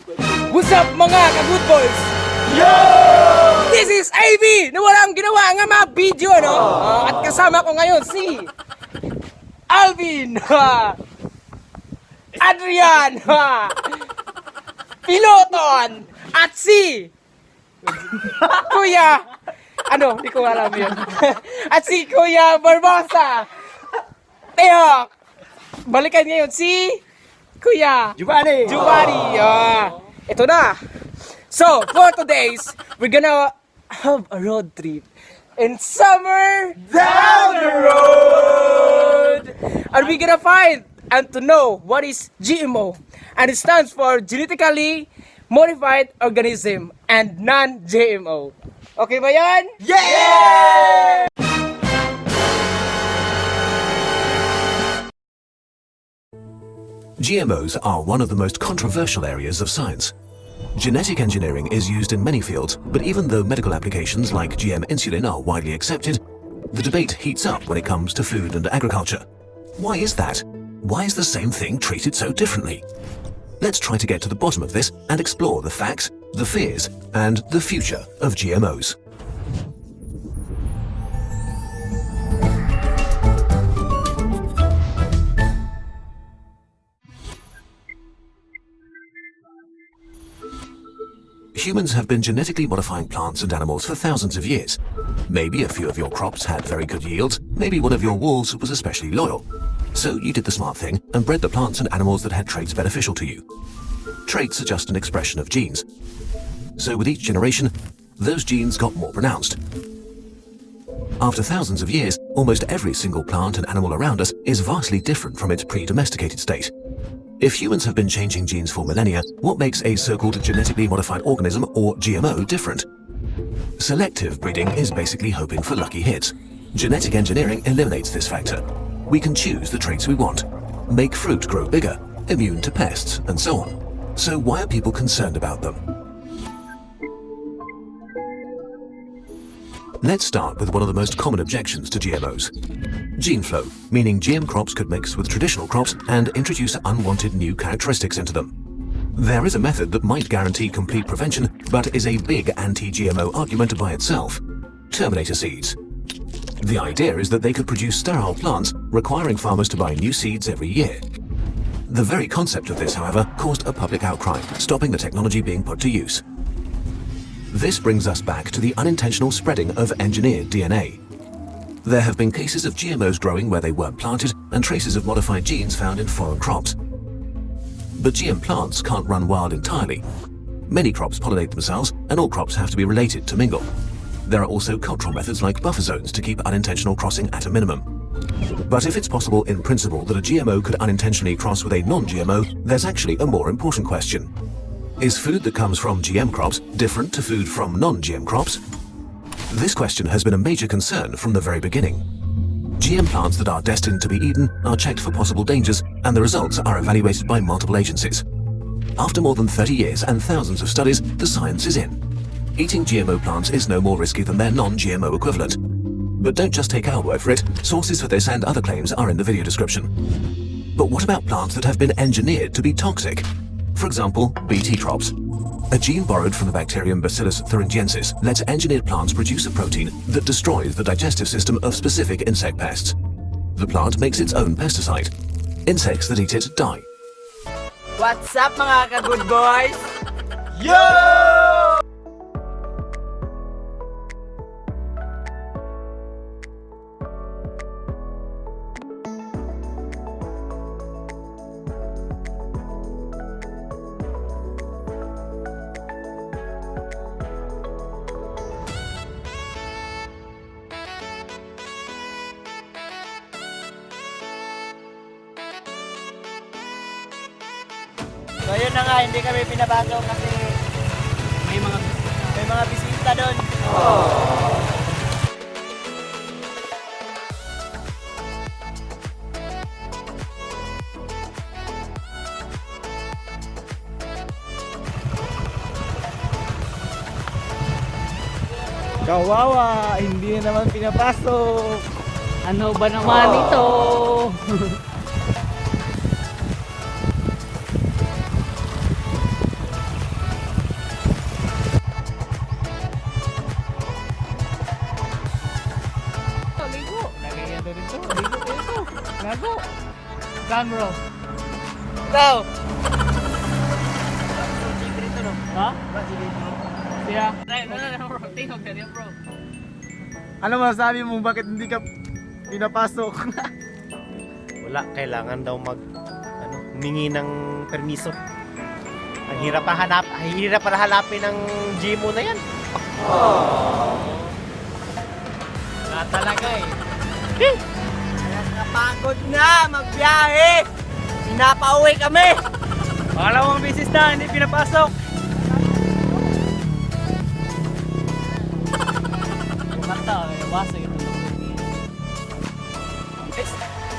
What's up mga ka-good boys? Yo! This is AB na walang ginawa nga mga video, no? At kasama ko ngayon si Alvin, Adrian, Piloton, at si Kuya, di ko alam yun. At si Kuya Barbosa. Teo, balikan ngayon si Kuya Giovanni! Ito na. So, for today's, we're gonna have a road trip in summer Down the road! and we're gonna find and to know what is GMO, and it stands for genetically modified organism and non-GMO. Okay ba yan? Yeah! GMOs are one of the most controversial areas of science. Genetic engineering is used in many fields, but even though medical applications like GM insulin are widely accepted, the debate heats up when it comes to food and agriculture. Why is that? Why is the same thing treated so differently? Let's try to get to the bottom of this and explore the facts, the fears, and the future of GMOs. Humans have been genetically modifying plants and animals for thousands of years. Maybe a few of your crops had very good yields, maybe one of your wolves was especially loyal. So you did the smart thing and bred the plants and animals that had traits beneficial to you. Traits are just an expression of genes. So with each generation, those genes got more pronounced. After thousands of years, almost every single plant and animal around us is vastly different from its pre-domesticated state. If humans have been changing genes for millennia, what makes a so-called genetically modified organism, or GMO, different? Selective breeding is basically hoping for lucky hits. Genetic engineering eliminates this factor. We can choose the traits we want, make fruit grow bigger, immune to pests, and so on. So why are people concerned about them? Let's start with one of the most common objections to GMOs. Gene flow, meaning GM crops could mix with traditional crops and introduce unwanted new characteristics into them. There is a method that might guarantee complete prevention, but is a big anti-GMO argument by itself: terminator seeds. The idea is that they could produce sterile plants, requiring farmers to buy new seeds every year. The very concept of this, however, caused a public outcry, stopping the technology being put to use. This brings us back to the unintentional spreading of engineered DNA. There have been cases of GMOs growing where they weren't planted and traces of modified genes found in foreign crops. But GM plants can't run wild entirely. Many crops pollinate themselves, and all crops have to be related to mingle. There are also cultural methods like buffer zones to keep unintentional crossing at a minimum. But if it's possible in principle that a GMO could unintentionally cross with a non-GMO, there's actually a more important question. Is food that comes from GM crops different to food from non-GM crops? This question has been a major concern from the very beginning. GM plants that are destined to be eaten are checked for possible dangers, and the results are evaluated by multiple agencies. After more than 30 years and thousands of studies, the science is in. Eating GMO plants is no more risky than their non-GMO equivalent. But don't just take our word for it. Sources for this and other claims are in the video description. But what about plants that have been engineered to be toxic? For example, Bt crops. A gene borrowed from the bacterium Bacillus thuringiensis lets engineered plants produce a protein that destroys the digestive system of specific insect pests. The plant makes its own pesticide. Insects that eat it die. What's up mga ka-good boys? Yo! So yun na nga, hindi kami pinapasok kasi may mga bisita doon. Kawawa, hindi na naman pinapasok. Ano ba naman ito? Saan bro? Ito. Ha? Siya? No, bro. Tingog na niya bro. Ano masasabi mo bakit hindi ka pinapasok? Wala, kailangan daw humingi ng permiso. Ang hirap pa hanapin ng GMO na yan. Wala talaga eh. Napagod na magbiyahe. Pinapauwi kami. Pangalawang beses na hindi pinapasok. Kanta, basa ito.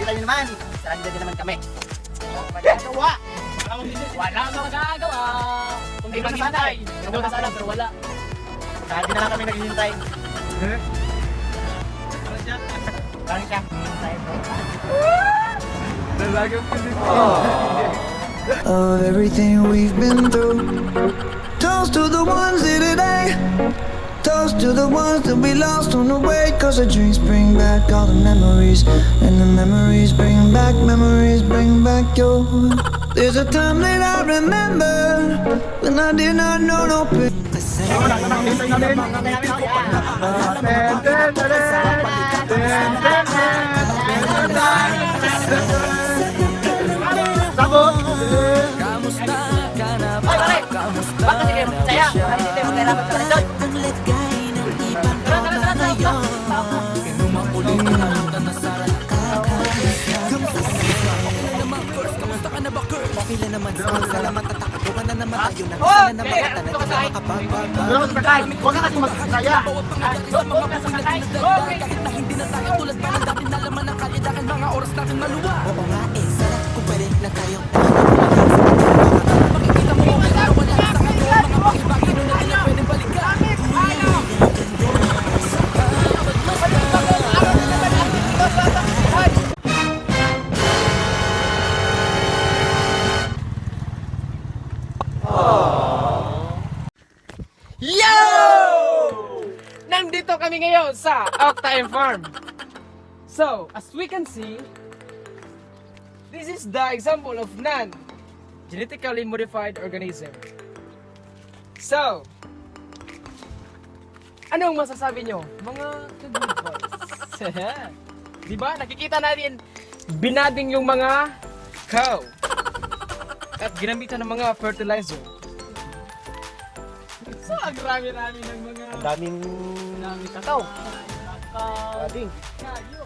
Kita nyo naman. Saranda din naman kami. Magagawa. Wala magagawa. Kung di maghintay. Ano na sana pero wala. Sabi na lang kami naghihintay. Parang siya. Hintay po. Dalagang Pilipino. Of everything we've been through. Toast to the ones here today. Toast to the ones that we lost on the way. Cause the drinks bring back all the memories. And the memories bring back your. There's a time that I remember when I did not know no pain. Kamusta ka na ba? Kamusta Bakit hindi kayo magkasaya? Bakit hindi kayo magkailangan sa resort? ang lagay ng ibang tropa ngayon? Inumang ulit na na sa Pila naman sa naman tatakabuhan na naman tayo na sana na makata na di na makapagbaga. Huwag ka kasi magsasaya. Kahit na hindi na tayo tulad pa ng dati na laman ng kalye dahil mga oras natin maluwa. Oo nga eh, sarap kung pwede na tayo. Makikita mo kung wala sa kanyo mga pakibagi nun na nila pwedeng balikan. Yo! Nandito kami ngayon sa Octime Farm. So, as we can see, this is the example of non-genetically modified organism. So, anong masasabi nyo, mga ka-good boys? Diba? Nakikita natin, binading yung mga cow. At ginamitan ng mga fertilizer. So, ang rami-rami ng mga Daming kakao. daming. Kayo.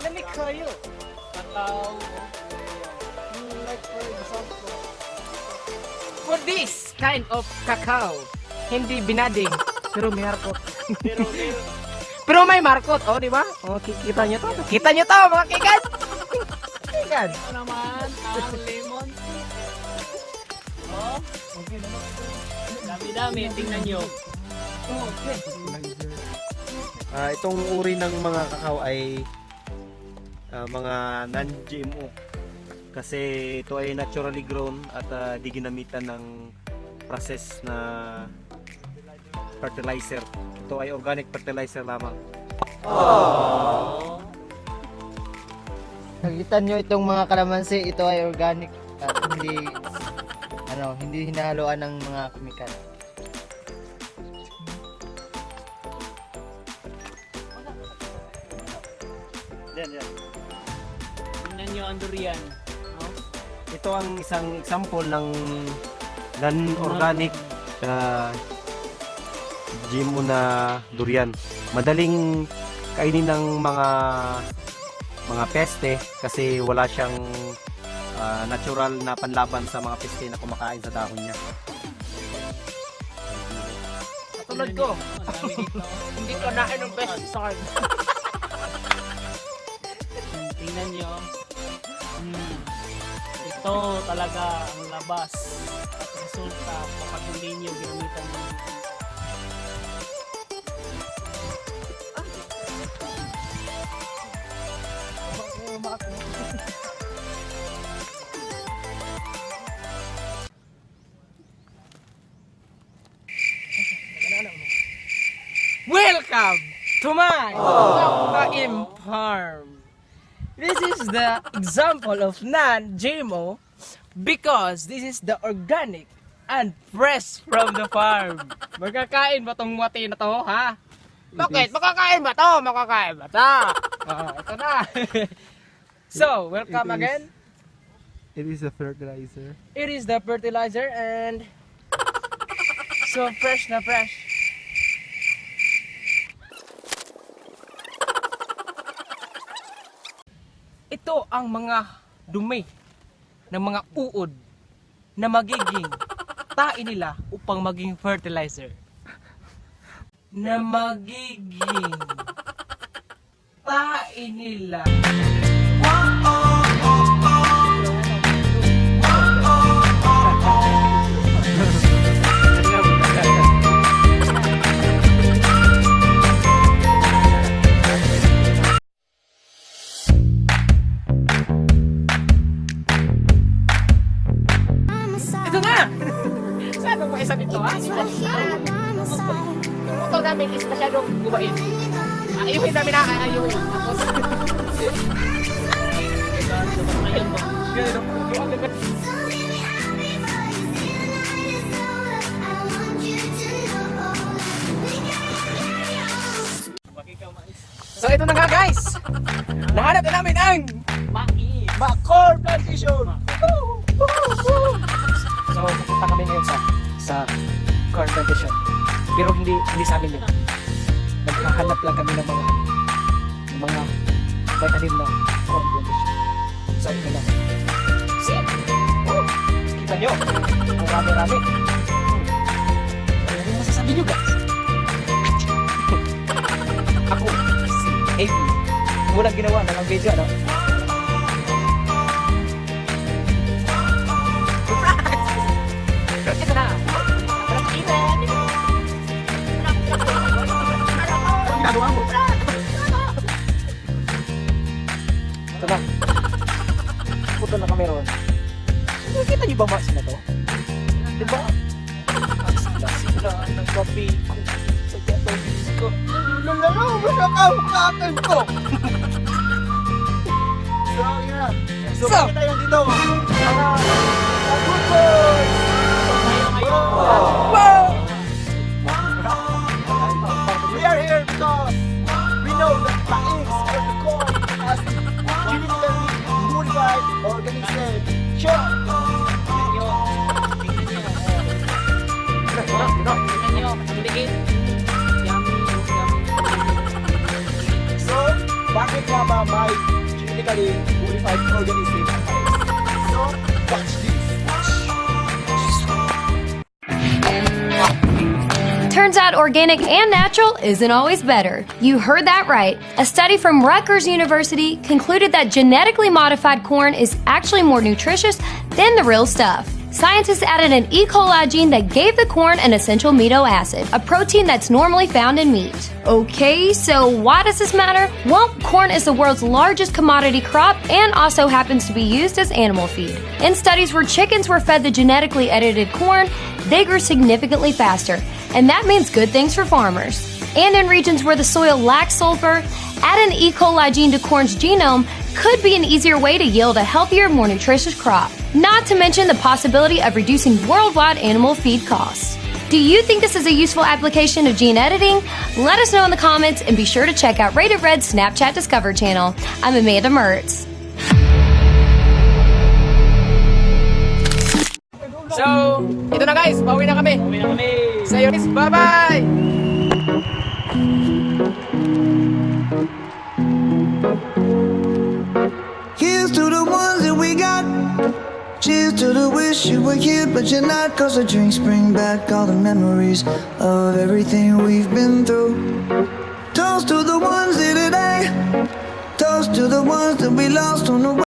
Lamig kayo. Kakao. Like for example, for this kind of cacao, hindi binading, pero may markot. Pero may markot, oh, di ba? Oh, kita nyo to. Kita nyo to, mga kikas. Kikas. Ito naman ang lemon tea. Oh, dami-dami, tingnan nyo. Itong uri ng mga kakao ay mga non-GMO. Kasi ito ay naturally grown at di ginamitan ng process na fertilizer. Ito ay organic fertilizer lamang. Nakita nyo itong mga kalamansi, ito ay organic at hindi hinahaluan ng mga kemikal. Tingnan nyo ang durian. No? Ito ang isang example ng non-organic GMO na durian. Madaling kainin ng mga peste kasi wala siyang natural na panlaban sa mga peste na kumakain sa dahon niya. Tulad ko, Ang dami dito. hindi ko nain ng pesticide. Tingnan nyo. Ito talaga ang labas at resulta kapag hindi nyo ginamitan ng Welcome to my Octime Farm. this is the example of non-GMO because this is the organic and fresh from the farm. Magkakain ba tong wati na to, ha? Bakit? Makakain ba to? Makakain ba to? Ito na. So, welcome again. It is a fertilizer. It is the fertilizer and so fresh na fresh. Ito ang mga dumi ng mga uod na magiging tae nila upang maging fertilizer. Na magiging tae nila. Ito na! Saan mo isa dito, ha? Yung motor namin is masyadong gumain. Ayuhin namin na, ayuhin. Tapos... Ayun mo. So ito na nga guys! Nahanap na namin ang corn plantation! So pupunta kami ngayon sa corn plantation. Pero hindi sa amin yun. Naghahanap lang kami ng mga tanim na corn plantation. So ito lang. See? Oh, kita nyo. Marami-rami. Ano yung masasabi nyo guys? Ako, si Amy. Walang ginawa na ng video, no? Ito na. Ginagawa mo. Ito na. Puto na kami ron. Nakikita niyo ba mas na to? Diba? Sila nagkapi ko. Sa gatawin ko. Nalaro mo sa kamukakan ko! So, yan. So, kita yan dito. Good boys! Wow! We are here because we know that plains or the corn has genetically modified organism. Sure! So, bakit nga ba may genetically modified organism? So, watch this. Turns out organic and natural isn't always better. You heard that right. A study from Rutgers University concluded that genetically modified corn is actually more nutritious than the real stuff. Scientists added an E. coli gene that gave the corn an essential amino acid, a protein that's normally found in meat. Okay, so why does this matter? Well, corn is the world's largest commodity crop and also happens to be used as animal feed. In studies where chickens were fed the genetically edited corn, they grew significantly faster, and that means good things for farmers. And in regions where the soil lacks sulfur, add an E. coli gene to corn's genome could be an easier way to yield a healthier, more nutritious crop. Not to mention the possibility of reducing worldwide animal feed costs. Do you think this is a useful application of gene editing? Let us know in the comments and be sure to check out Rated Red's Snapchat Discover channel. I'm Amanda Mertz. So, ito na guys, pauwi na kami. Sa iyo guys, bye-bye! Here's to the ones that we got. Cheers to the wish you were here, but you're not. Cause the drinks bring back all the memories of everything we've been through. Toast to the ones here today. Toast to the ones that we lost on the way.